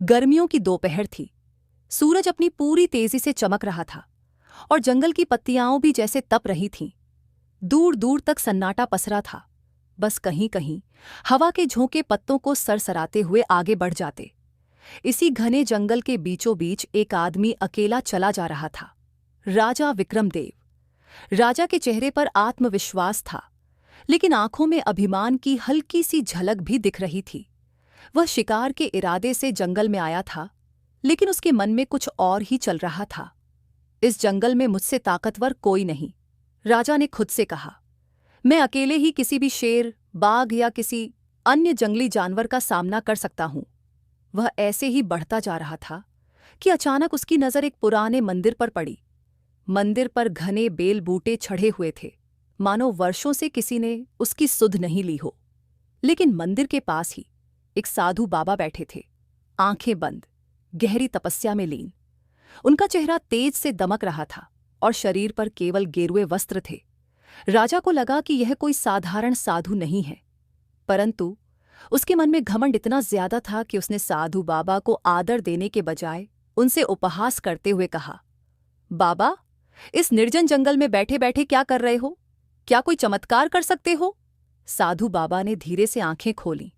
गर्मियों की दोपहर थी। सूरज अपनी पूरी तेजी से चमक रहा था और जंगल की पत्तियां भी जैसे तप रही थीं। दूर दूर तक सन्नाटा पसरा था। बस कहीं कहीं हवा के झोंके पत्तों को सरसराते हुए आगे बढ़ जाते। इसी घने जंगल के बीचों बीच एक आदमी अकेला चला जा रहा था। राजा विक्रमदेव। राजा के चेहरे पर आत्मविश्वास था, लेकिन आंखों में अभिमान की हल्की सी झलक भी दिख रही थी। वह शिकार के इरादे से जंगल में आया था, लेकिन उसके मन में कुछ और ही चल रहा था। इस जंगल में मुझसे ताकतवर कोई नहीं, राजा ने खुद से कहा। मैं अकेले ही किसी भी शेर, बाघ या किसी अन्य जंगली जानवर का सामना कर सकता हूं। वह ऐसे ही बढ़ता जा रहा था कि अचानक उसकी नजर एक पुराने मंदिर पर पड़ी। मंदिर पर घने बेल बूटे चढ़े हुए थे, मानो वर्षों से किसी ने उसकी सुध नहीं ली हो। लेकिन मंदिर के पास ही एक साधु बाबा बैठे थे, आंखें बंद, गहरी तपस्या में लीन। उनका चेहरा तेज से दमक रहा था और शरीर पर केवल गेरुए वस्त्र थे। राजा को लगा कि यह कोई साधारण साधु नहीं है, परंतु उसके मन में घमंड इतना ज्यादा था कि उसने साधु बाबा को आदर देने के बजाय उनसे उपहास करते हुए कहा, बाबा, इस निर्जन जंगल में बैठे बैठे क्या कर रहे हो? क्या कोई चमत्कार कर सकते हो? साधु बाबा ने धीरे से आंखें खोलीं।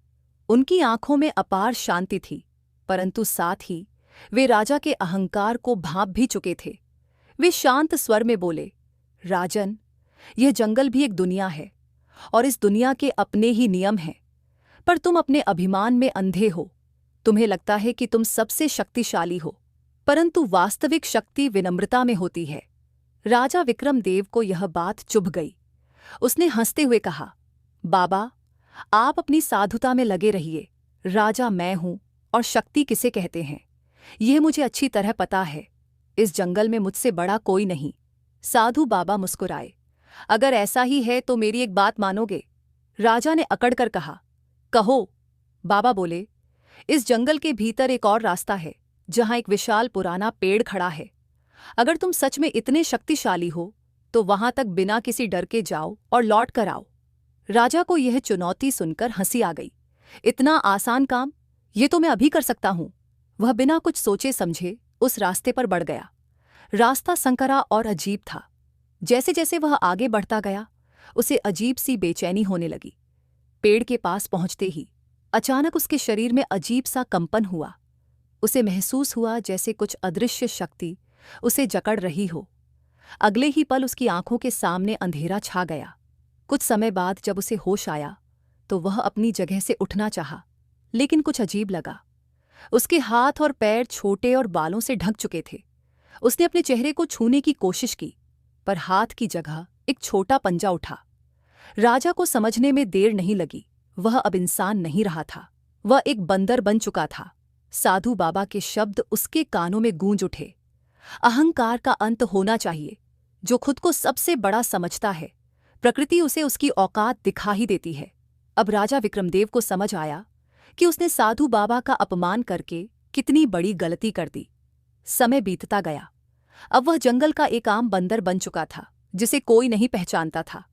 उनकी आंखों में अपार शांति थी, परंतु साथ ही वे राजा के अहंकार को भांप भी चुके थे। वे शांत स्वर में बोले, राजन, यह जंगल भी एक दुनिया है और इस दुनिया के अपने ही नियम हैं, पर तुम अपने अभिमान में अंधे हो। तुम्हें लगता है कि तुम सबसे शक्तिशाली हो, परंतु वास्तविक शक्ति विनम्रता में होती है। राजा विक्रमदेव को यह बात चुभ गई। उसने हंसते हुए कहा, बाबा, आप अपनी साधुता में लगे रहिए। राजा मैं हूं और शक्ति किसे कहते हैं, यह मुझे अच्छी तरह पता है। इस जंगल में मुझसे बड़ा कोई नहीं। साधु बाबा मुस्कुराए। अगर ऐसा ही है तो मेरी एक बात मानोगे? राजा ने अकड़कर कहा। कहो। बाबा बोले, इस जंगल के भीतर एक और रास्ता है, जहां एक विशाल पुराना पेड़ खड़ा है। अगर तुम सच में इतने शक्तिशाली हो तो वहां तक बिना किसी डर के जाओ और लौट कर आओ। राजा को यह चुनौती सुनकर हंसी आ गई। इतना आसान काम, ये तो मैं अभी कर सकता हूं। वह बिना कुछ सोचे समझे उस रास्ते पर बढ़ गया। रास्ता संकरा और अजीब था। जैसे जैसे वह आगे बढ़ता गया, उसे अजीब सी बेचैनी होने लगी। पेड़ के पास पहुंचते ही अचानक उसके शरीर में अजीब सा कंपन हुआ। उसे महसूस हुआ जैसे कुछ अदृश्य शक्ति उसे जकड़ रही हो। अगले ही पल उसकी आंखों के सामने अंधेरा छा गया। कुछ समय बाद जब उसे होश आया तो वह अपनी जगह से उठना चाहा, लेकिन कुछ अजीब लगा। उसके हाथ और पैर छोटे और बालों से ढक चुके थे। उसने अपने चेहरे को छूने की कोशिश की, पर हाथ की जगह एक छोटा पंजा उठा। राजा को समझने में देर नहीं लगी। वह अब इंसान नहीं रहा था, वह एक बंदर बन चुका था। साधु बाबा के शब्द उसके कानों में गूंज उठे। अहंकार का अंत होना चाहिए। जो खुद को सबसे बड़ा समझता है, प्रकृति उसे उसकी औकात दिखा ही देती है। अब राजा विक्रमदेव को समझ आया कि उसने साधु बाबा का अपमान करके कितनी बड़ी गलती कर दी। समय बीतता गया। अब वह जंगल का एक आम बंदर बन चुका था, जिसे कोई नहीं पहचानता था।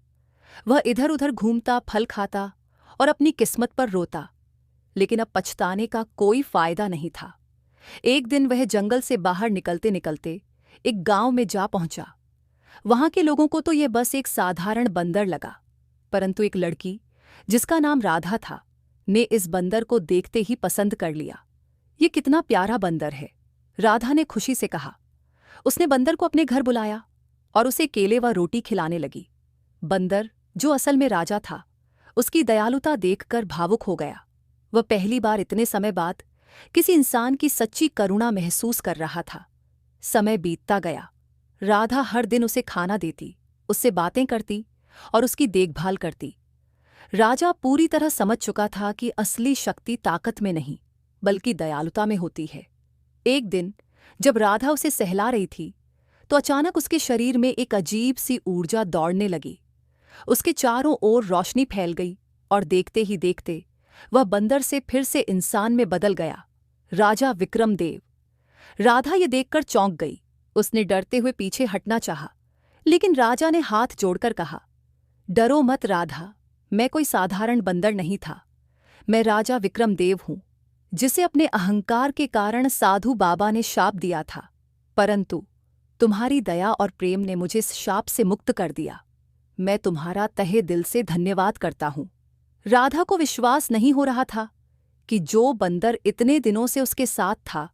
वह इधर उधर घूमता, फल खाता और अपनी किस्मत पर रोता, लेकिन अब पछताने का कोई फायदा नहीं था। एक दिन वह जंगल से बाहर निकलते निकलते एक गांव में जा पहुंचा। वहां के लोगों को तो यह बस एक साधारण बंदर लगा, परंतु एक लड़की जिसका नाम राधा था ने इस बंदर को देखते ही पसंद कर लिया। ये कितना प्यारा बंदर है, राधा ने खुशी से कहा। उसने बंदर को अपने घर बुलाया और उसे केले व रोटी खिलाने लगी। बंदर, जो असल में राजा था, उसकी दयालुता देखकर भावुक हो गया। वह पहली बार इतने समय बाद किसी इंसान की सच्ची करुणा महसूस कर रहा था। समय बीतता गया। राधा हर दिन उसे खाना देती, उससे बातें करती और उसकी देखभाल करती। राजा पूरी तरह समझ चुका था कि असली शक्ति ताकत में नहीं, बल्कि दयालुता में होती है। एक दिन जब राधा उसे सहला रही थी, तो अचानक उसके शरीर में एक अजीब सी ऊर्जा दौड़ने लगी। उसके चारों ओर रोशनी फैल गई और देखते ही देखते वह बंदर से फिर से इंसान में बदल गया। राजा विक्रमदेव। राधा ये देखकर चौंक गई। उसने डरते हुए पीछे हटना चाहा, लेकिन राजा ने हाथ जोड़कर कहा, डरो मत राधा, मैं कोई साधारण बंदर नहीं था। मैं राजा विक्रमदेव हूं, जिसे अपने अहंकार के कारण साधु बाबा ने शाप दिया था, परंतु तुम्हारी दया और प्रेम ने मुझे इस शाप से मुक्त कर दिया। मैं तुम्हारा तहे दिल से धन्यवाद करता हूँ। राधा को विश्वास नहीं हो रहा था कि जो बंदर इतने दिनों से उसके साथ था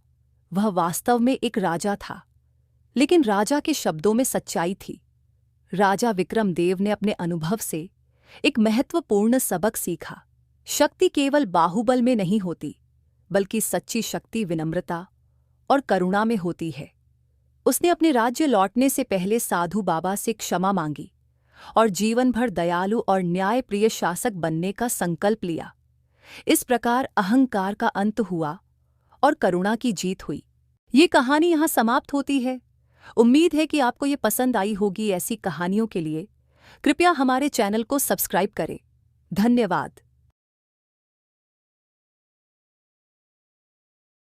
वह वास्तव में एक राजा था। लेकिन राजा के शब्दों में सच्चाई थी। राजा विक्रमदेव ने अपने अनुभव से एक महत्वपूर्ण सबक सीखा। शक्ति केवल बाहुबल में नहीं होती, बल्कि सच्ची शक्ति विनम्रता और करुणा में होती है। उसने अपने राज्य लौटने से पहले साधु बाबा से क्षमा मांगी और जीवन भर दयालु और न्यायप्रिय शासक बनने का संकल्प लिया। इस प्रकार अहंकार का अंत हुआ और करुणा की जीत हुई। ये कहानी यहाँ समाप्त होती है। उम्मीद है कि आपको ये पसंद आई होगी। ऐसी कहानियों के लिए कृपया हमारे चैनल को सब्सक्राइब करें। धन्यवाद।